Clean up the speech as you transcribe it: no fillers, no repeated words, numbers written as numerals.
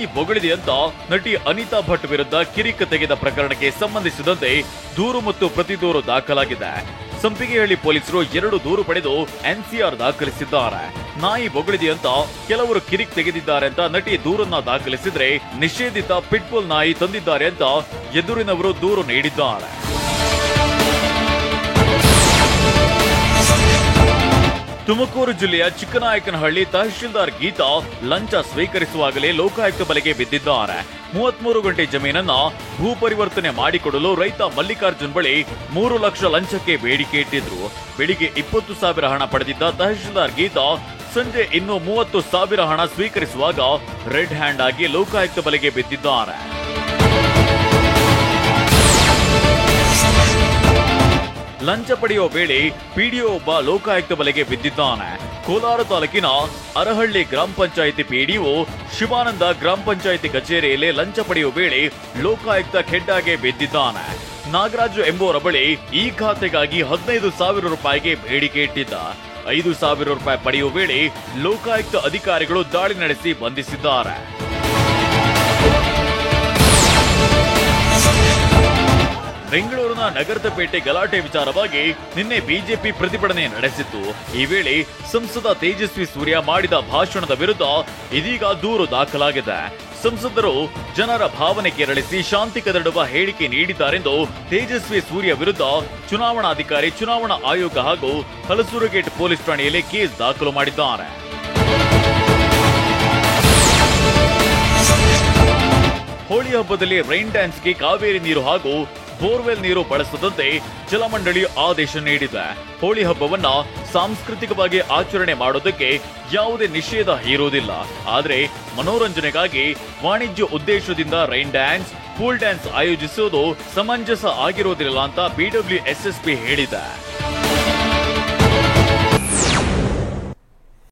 ನಾಯಿ ಬೊಗಳಿದೆ ಅಂತ ನಟಿ ಅನಿತಾ ಭಟ್ ವಿರುದ್ಧ ಕಿರಿಕ್ ತೆಗೆದ ಪ್ರಕರಣಕ್ಕೆ ಸಂಬಂಧಿಸಿದಂತೆ ದೂರು ಮತ್ತು ಪ್ರತಿದೂರು ದಾಖಲಾಗಿದೆ. ಸಂಪಿಗೆಹಳ್ಳಿ ಪೊಲೀಸರು 2 ದೂರು ಪಡೆದು ಎನ್ಸಿಆರ್ ದಾಖಲಿಸಿದ್ದಾರೆ. ನಾಯಿ ಬೊಗಳಿದೆ ಅಂತ ಕೆಲವರು ಕಿರಿಕ್ ತೆಗೆದಿದ್ದಾರೆ ಅಂತ ನಟಿ ದೂರನ್ನ ದಾಖಲಿಸಿದ್ರೆ, ನಿಷೇಧಿತ ಪಿಟ್ಬುಲ್ ನಾಯಿ ತಂದಿದ್ದಾರೆ ಅಂತ ಎದುರಿನವರು ದೂರು ನೀಡಿದ್ದಾರೆ. ತುಮಕೂರು ಜಿಲ್ಲೆಯ ಚಿಕ್ಕನಾಯಕನಹಳ್ಳಿ ತಹಶೀಲ್ದಾರ್ ಗೀತಾ ಲಂಚ ಸ್ವೀಕರಿಸುವಾಗಲೇ ಲೋಕಾಯುಕ್ತ ಬಲೆಗೆ ಬಿದ್ದಿದ್ದಾರೆ. 33 ಗಂಟೆ ಜಮೀನನ್ನ ಭೂ ಪರಿವರ್ತನೆ ಮಾಡಿಕೊಡಲು ರೈತ ಮಲ್ಲಿಕಾರ್ಜುನ್ ಬಳಿ 3 ಲಕ್ಷ ಲಂಚಕ್ಕೆ ಬೇಡಿಕೆ ಇಟ್ಟಿದ್ರು. ಬೆಳಿಗ್ಗೆ 20,000 ಹಣ ಪಡೆದಿದ್ದ ತಹಶೀಲ್ದಾರ್ ಗೀತಾ ಸಂಜೆ ಇನ್ನೂ 30,000 ಹಣ ಸ್ವೀಕರಿಸುವಾಗ ರೆಡ್ ಹ್ಯಾಂಡ್ ಆಗಿ ಲೋಕಾಯುಕ್ತ ಬಲೆಗೆ ಬಿದ್ದಿದ್ದಾರೆ. ಲಂಚ ಪಡೆಯುವ ವೇಳೆ ಪಿಡಿಒ ಒಬ್ಬ ಲೋಕಾಯುಕ್ತ ಬಲೆಗೆ ಬಿದ್ದಿದ್ದಾನೆ. ಕೋಲಾರ ತಾಲೂಕಿನ ಅರಹಳ್ಳಿ ಗ್ರಾಮ ಪಂಚಾಯಿತಿ ಪಿಡಿಒ ಶಿವಾನಂದ ಗ್ರಾಮ ಪಂಚಾಯಿತಿ ಕಚೇರಿಯಲ್ಲಿ ಲಂಚ ಪಡೆಯುವ ವೇಳೆ ಲೋಕಾಯುಕ್ತ ಖೆಡ್ಡಾಗೆ ಬಿದ್ದಿದ್ದಾನೆ. ನಾಗರಾಜು ಎಂಬುವರ ಬಳಿ ಈ ಖಾತೆಗಾಗಿ 15,000 ರೂಪಾಯಿಗೆ ಬೇಡಿಕೆ ಇಟ್ಟಿದ್ದ. 5,000 ರೂಪಾಯಿ ಪಡೆಯುವ ವೇಳೆ ಲೋಕಾಯುಕ್ತ ಅಧಿಕಾರಿಗಳು ದಾಳಿ ನಡೆಸಿ ಬಂಧಿಸಿದ್ದಾರೆ. ಬೆಂಗಳೂರಿನ ನಗರದ ಪೇಟೆ ಗಲಾಟೆ ವಿಚಾರವಾಗಿ ನಿನ್ನೆ ಬಿಜೆಪಿ ಪ್ರತಿಭಟನೆ ನಡೆಸಿತ್ತು. ಈ ವೇಳೆ ಸಂಸದ ತೇಜಸ್ವಿ ಸೂರ್ಯ ಮಾಡಿದ ಭಾಷಣದ ವಿರುದ್ಧ ಇದೀಗ ದೂರು ದಾಖಲಾಗಿದೆ. ಸಂಸದರು ಜನರ ಭಾವನೆ ಕೆರಳಿಸಿ ಶಾಂತಿ ಕದಡುವ ಹೇಳಿಕೆ ನೀಡಿದ್ದಾರೆಂದು ತೇಜಸ್ವಿ ಸೂರ್ಯ ವಿರುದ್ಧ ಚುನಾವಣಾಧಿಕಾರಿ, ಚುನಾವಣಾ ಆಯೋಗ ಹಾಗೂ ಹಲಸೂರು ಗೇಟ್ ಪೊಲೀಸ್ ಠಾಣೆಯಲ್ಲಿ ಕೇಸ್ ದಾಖಲು ಮಾಡಿದ್ದಾರೆ. ಹೋಳಿ ಹಬ್ಬದಲ್ಲಿ ರೈನ್ ಡ್ಯಾನ್ಸ್ಗೆ ಕಾವೇರಿ ನೀರು ಹಾಗೂ ಬೋರ್ವೆಲ್ ನೀರು ಬಳಸದಂತೆ ಜಲಮಂಡಳಿ ಆದೇಶ ನೀಡಿದೆ. ಹೋಳಿ ಹಬ್ಬವನ್ನ ಸಾಂಸ್ಕೃತಿಕವಾಗಿ ಆಚರಣೆ ಮಾಡೋದಕ್ಕೆ ಯಾವುದೇ ನಿಷೇಧ ಇರುವುದಿಲ್ಲ. ಆದರೆ ಮನೋರಂಜನೆಗಾಗಿ ವಾಣಿಜ್ಯ ಉದ್ದೇಶದಿಂದ ರೈನ್ ಡ್ಯಾನ್ಸ್, ಪೂಲ್ ಡ್ಯಾನ್ಸ್ ಆಯೋಜಿಸುವುದು ಸಮಂಜಸ ಆಗಿರುವುದಿಲ್ಲ ಅಂತ ಬಿಡಬ್ಲ್ಯೂಎಸ್ಎಸ್ಪಿ ಹೇಳಿದೆ.